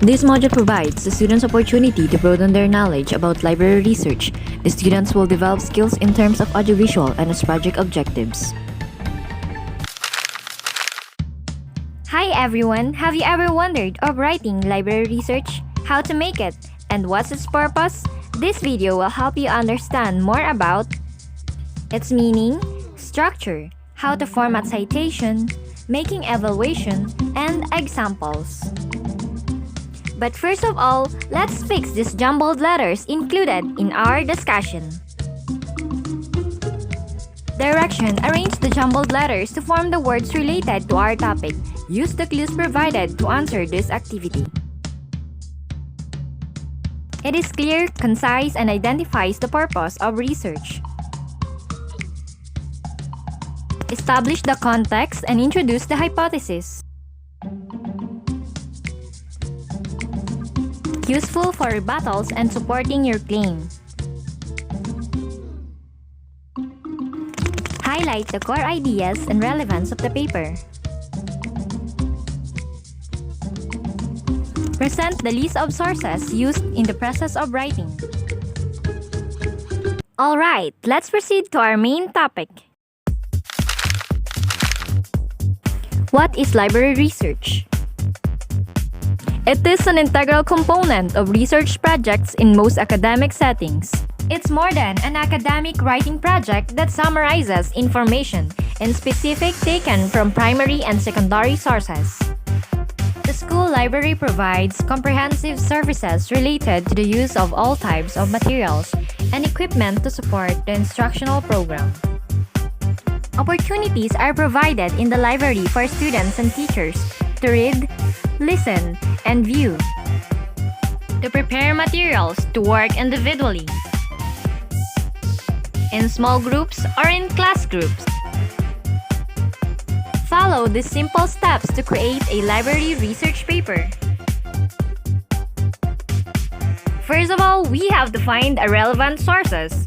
This module provides the students opportunity to broaden their knowledge about library research. The students will develop skills in terms of audiovisual and its project objectives. Hi everyone! Have you ever wondered of writing library research? How to make it? And what's its purpose? This video will help you understand more about its meaning, structure, how to format citation, making evaluation, and examples. But first of all, let's fix these jumbled letters included in our discussion. Direction: arrange the jumbled letters to form the words related to our topic. Use the clues provided to answer this activity. It is clear, concise, and identifies the purpose of research. Establish the context and introduce the hypothesis. Useful for rebuttals and supporting your claim. Highlight the core ideas and relevance of the paper. Present the list of sources used in the process of writing. Alright, let's proceed to our main topic. What is library research? It is an integral component of research projects in most academic settings. It's more than an academic writing project that summarizes information in specific taken from primary and secondary sources. The school library provides comprehensive services related to the use of all types of materials and equipment to support the instructional program. Opportunities are provided in the library for students and teachers to read, listen, and view, to prepare materials to work individually, in small groups or in class groups. Follow the simple steps to create a library research paper. First of all, we have to find the relevant sources,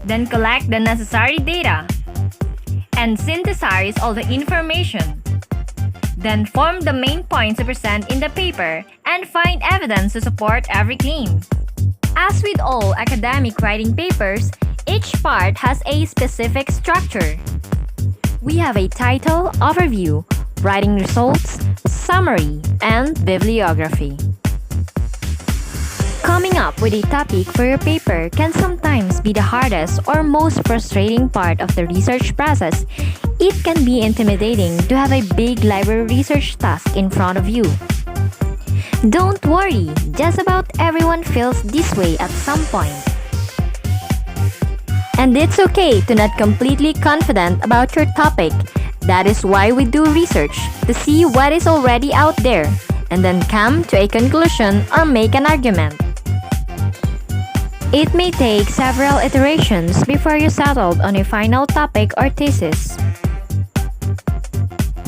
then collect the necessary data, and synthesize all the information. Then form the main points to present in the paper and find evidence to support every claim. As with all academic writing papers, each part has a specific structure. We have a title, overview, writing results, summary, and bibliography. Coming up with a topic for your paper can sometimes be the hardest or most frustrating part of the research process. It can be intimidating to have a big library research task in front of you. Don't worry, just about everyone feels this way at some point. And it's okay to not completely confident about your topic. That is why we do research, to see what is already out there, and then come to a conclusion or make an argument. It may take several iterations before you settled on a final topic or thesis.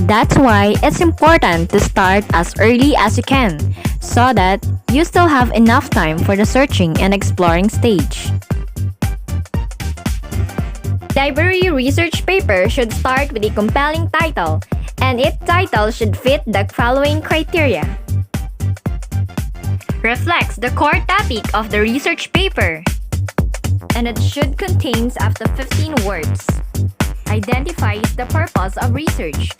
That's why it's important to start as early as you can, so that you still have enough time for the searching and exploring stage. Library research paper should start with a compelling title, and its title should fit the following criteria. Reflects the core topic of the research paper, and it should contain up to 15 words. Identifies the purpose of research.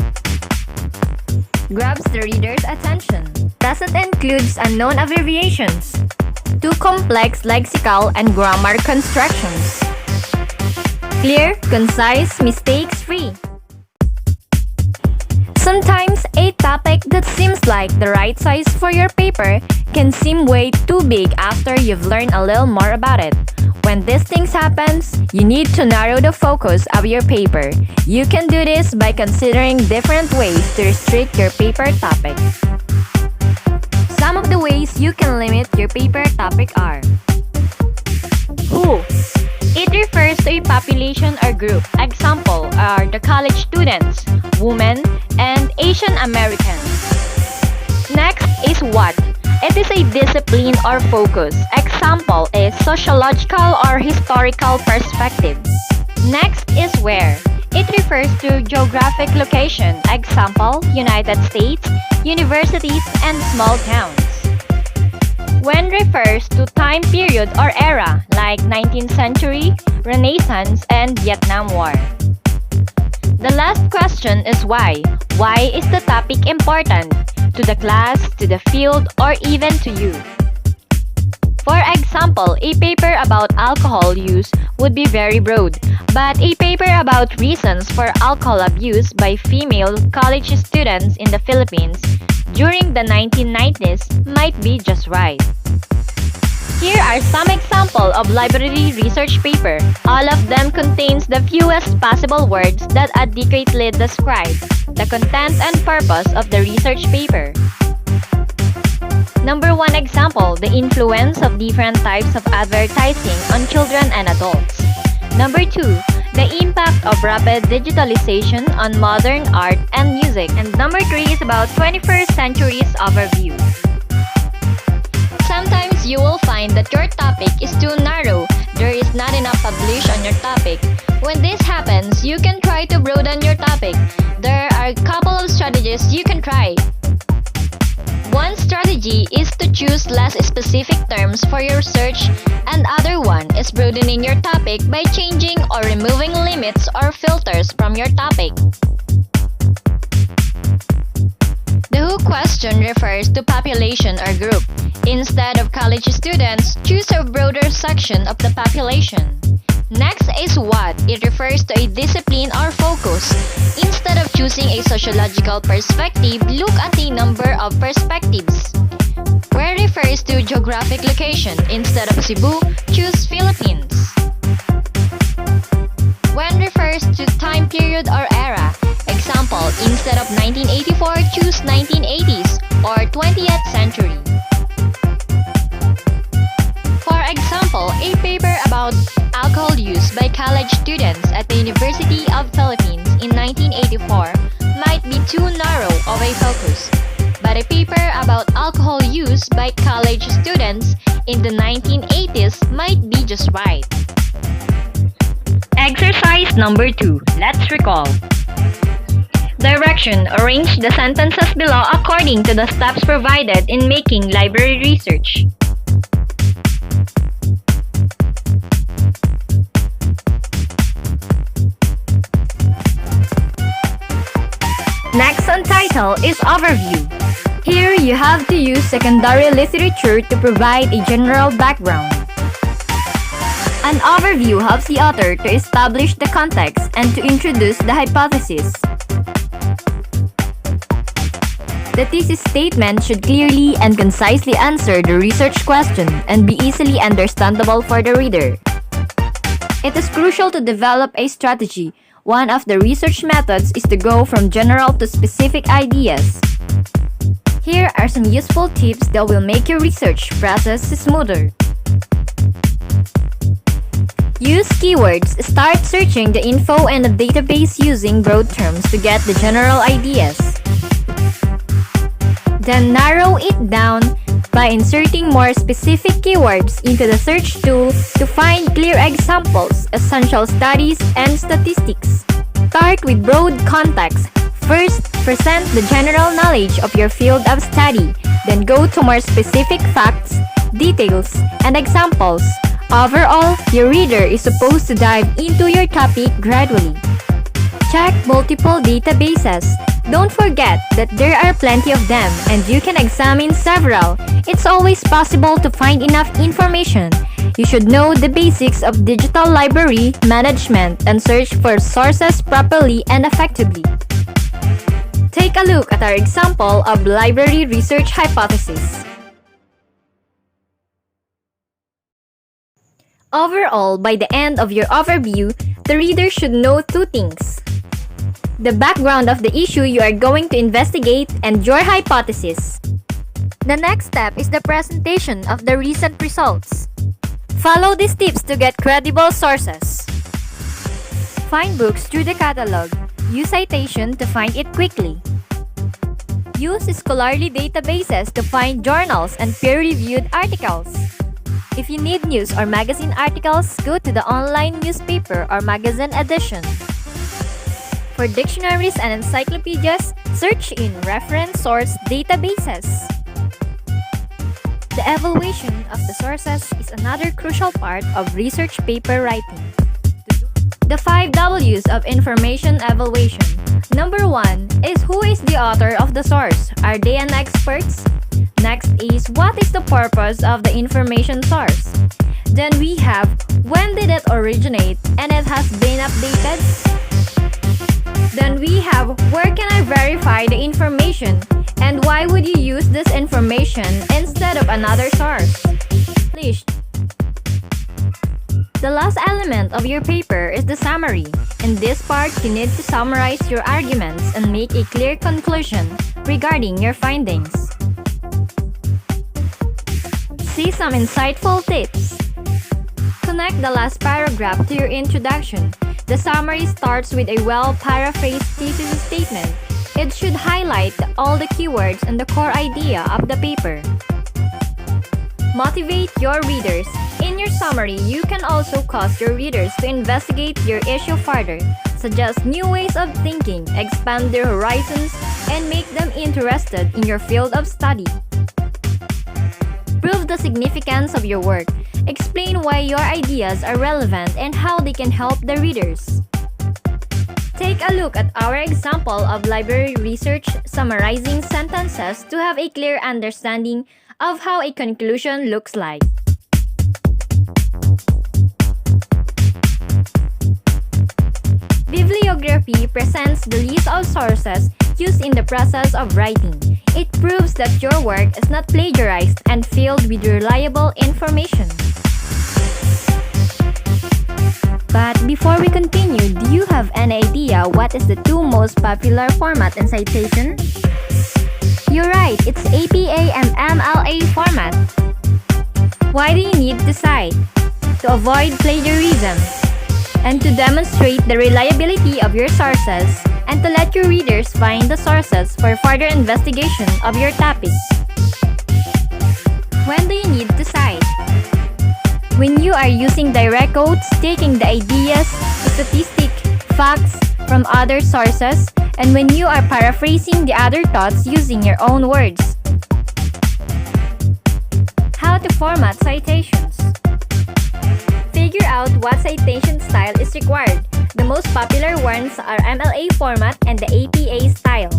Grabs the reader's attention. Doesn't include unknown abbreviations. Too complex lexical and grammar constructions. Clear, concise, mistakes-free. Sometimes a topic that seems like the right size for your paper can seem way too big after you've learned a little more about it. When these things happen, you need to narrow the focus of your paper. You can do this by considering different ways to restrict your paper topic. Some of the ways you can limit your paper topic are: Who? It refers to a population or group. Example are the college students, women, and Asian Americans. Next is what. It is a discipline or focus. Example is sociological or historical perspective. Next is where. It refers to geographic location. Example, United States, universities, and small towns. when refers to time period or era like 19th century, Renaissance, and Vietnam War. The last question is why. Why is the topic important? To the class, to the field, or even to you? For example, a paper about alcohol use would be very broad, but a paper about reasons for alcohol abuse by female college students in the Philippines during the 1990s might be just right. Here are some examples of library research paper. All of them contains the fewest possible words that adequately describe the content and purpose of the research paper. Number 1 example, the influence of different types of advertising on children and adults. Number 2, the impact of rapid digitalization on modern art and music. And number 3 is about 21st century's overview. Sometimes you will find that your topic is too narrow. There is not enough published on your topic. When this happens, you can try to broaden your topic. There are a couple of strategies you can try. One strategy is to choose less specific terms for your search, and other one is broadening your topic by changing or removing limits or filters from your topic. The who question refers to population or group. Instead of college students, choose a broader section of the population. Next is what. It refers to a discipline or focus. Instead of choosing a sociological perspective, look at a number of perspectives. Where refers to geographic location. Instead of Cebu, choose Philippines. When refers to time period or era. Example, instead of 1984, choose 1980s or 20th century. For example, a paper about alcohol use by college students at the University of Philippines in 1984 might be too narrow of a focus, but a paper about alcohol use by college students in the 1980s might be just right. Exercise number 2. Let's recall. Direction. Arrange the sentences below according to the steps provided in making library research. Next on title is Overview. Here you have to use secondary literature to provide a general background. An overview helps the author to establish the context and to introduce the hypothesis. The thesis statement should clearly and concisely answer the research question and be easily understandable for the reader. It is crucial to develop a strategy. One of the research methods is to go from general to specific ideas. Here are some useful tips that will make your research process smoother. Use keywords. Start searching the info in a database using broad terms to get the general ideas. Then narrow it down by inserting more specific keywords into the search tool to find clear examples, essential studies, and statistics. Start with broad context. First, present the general knowledge of your field of study, then go to more specific facts, details, and examples. Overall, your reader is supposed to dive into your topic gradually. Check multiple databases. Don't forget that there are plenty of them and you can examine several. It's always possible to find enough information. You should know the basics of digital library management and search for sources properly and effectively. Take a look at our example of library research hypothesis. Overall, by the end of your overview, the reader should know two things: the background of the issue you are going to investigate and your hypothesis. The next step is the presentation of the recent results. Follow these tips to get credible sources. Find books through the catalog. Use citation to find it quickly. Use scholarly databases to find journals and peer-reviewed articles. If you need news or magazine articles, go to the online newspaper or magazine edition. For dictionaries and encyclopedias, search in reference source databases. The evaluation of the sources is another crucial part of research paper writing. The 5 W's of information evaluation. Number 1 is who is the author of the source? Are they an expert? Next is what is the purpose of the information source? Then we have when did it originate and it has been updated? Then we have where can I verify the information and why would you use this information instead of another source? Please. The last element of your paper is the summary. In this part, you need to summarize your arguments and make a clear conclusion regarding your findings. See some insightful tips. Connect the last paragraph to your introduction. The summary starts with a well-paraphrased thesis statement. It should highlight all the keywords and the core idea of the paper. Motivate your readers. In your summary, you can also cause your readers to investigate your issue further, suggest new ways of thinking, expand their horizons, and make them interested in your field of study. Prove the significance of your work. Explain why your ideas are relevant and how they can help the readers. Take a look at our example of library research summarizing sentences to have a clear understanding of how a conclusion looks like. Bibliography presents the list of sources used in the process of writing. It proves that your work is not plagiarized and filled with reliable information. But before we continue, do you have an idea what is the 2 most popular format in citation? You're right, it's APA and MLA format. Why do you need to cite? To avoid plagiarism, and to demonstrate the reliability of your sources, and to let your readers find the sources for further investigation of your topic. When do you need to cite? When you are using direct quotes, taking the ideas, statistics, facts from other sources, and when you are paraphrasing the other thoughts using your own words. How to format citations. Figure out what citation style is required. The most popular ones are MLA format and the APA style.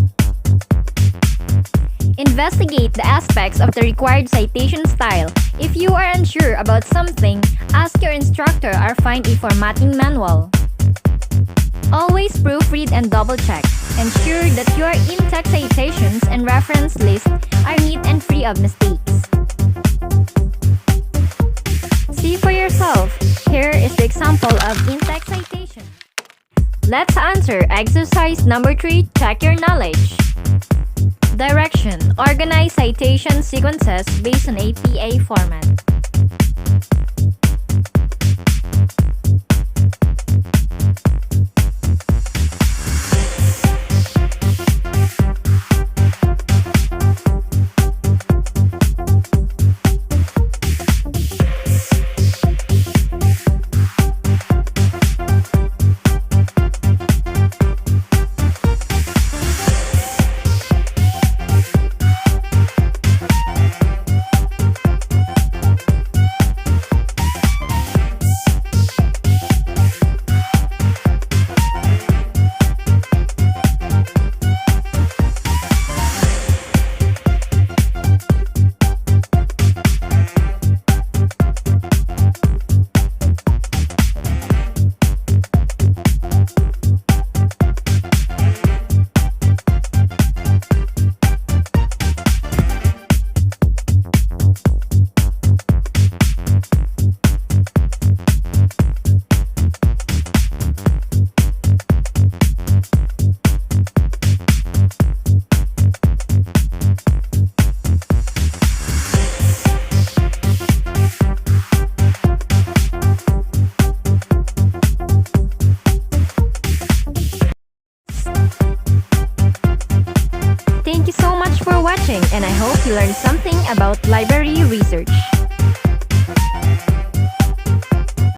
Investigate the aspects of the required citation style. If you are unsure about something, ask your instructor or find a formatting manual. Always proofread and double-check. Ensure that your in-text citations and reference lists are neat and free of mistakes. See for yourself. Here is the example of in-text citation. Let's answer exercise number 3, check your knowledge. Direction. Organize citation sequences based on APA format. Thank you so much for watching, and I hope you learned something about library research.